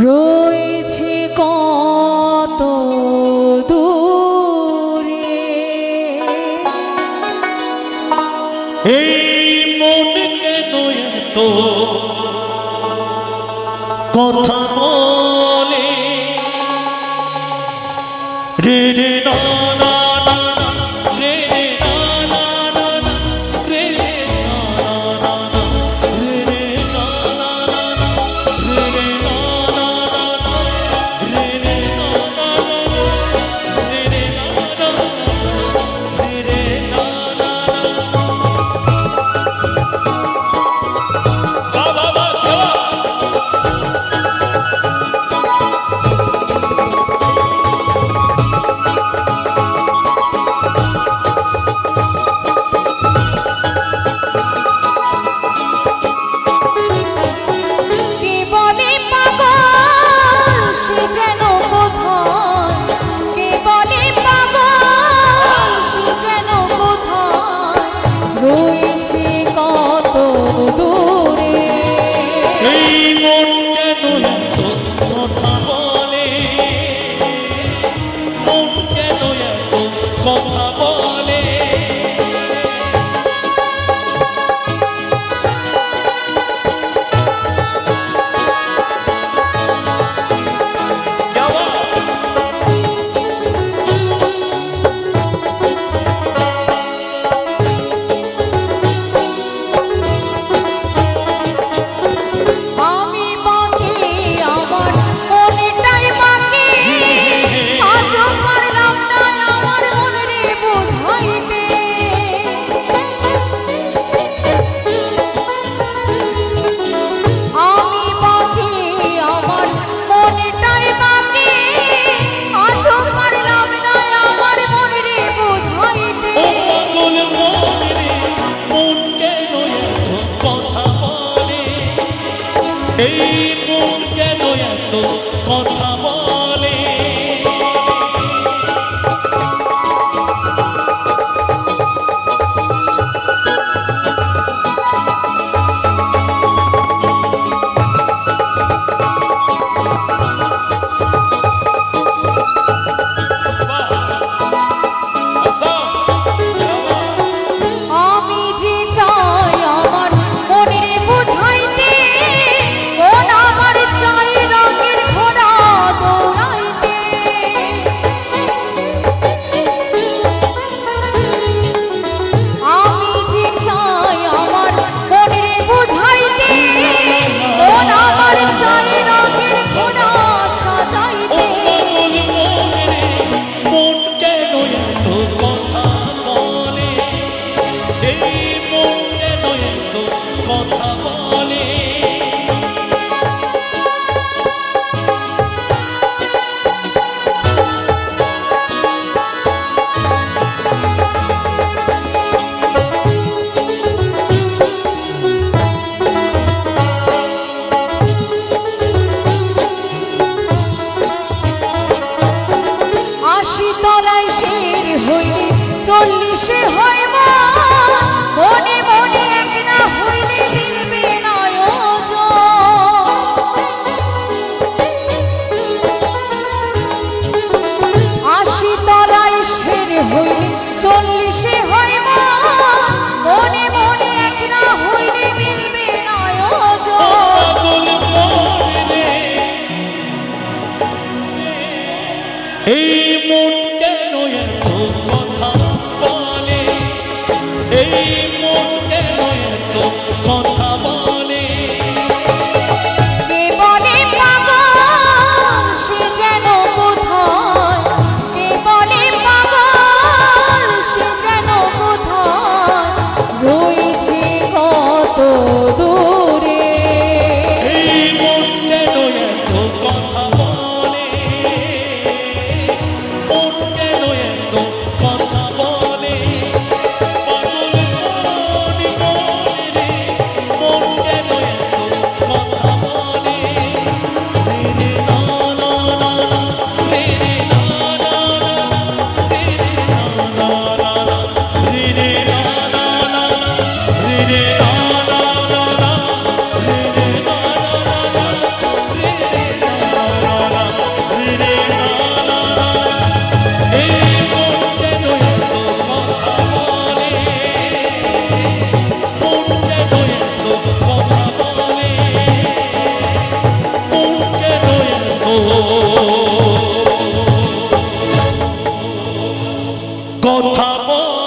রয়েছে কত দূরে এই মন কেন এত কথা বলে রে রে না না না রে রে না না না রে রে না না না রে রে না না না রে রে না না না রে রে না না না রে রে না না রে রে না না বাবা বাবা এই মন কেন এত কথা বলে এই মন কেন এত কথা বলে এই মন কেন এত কথা বলে কে বলে পাগল কথা বল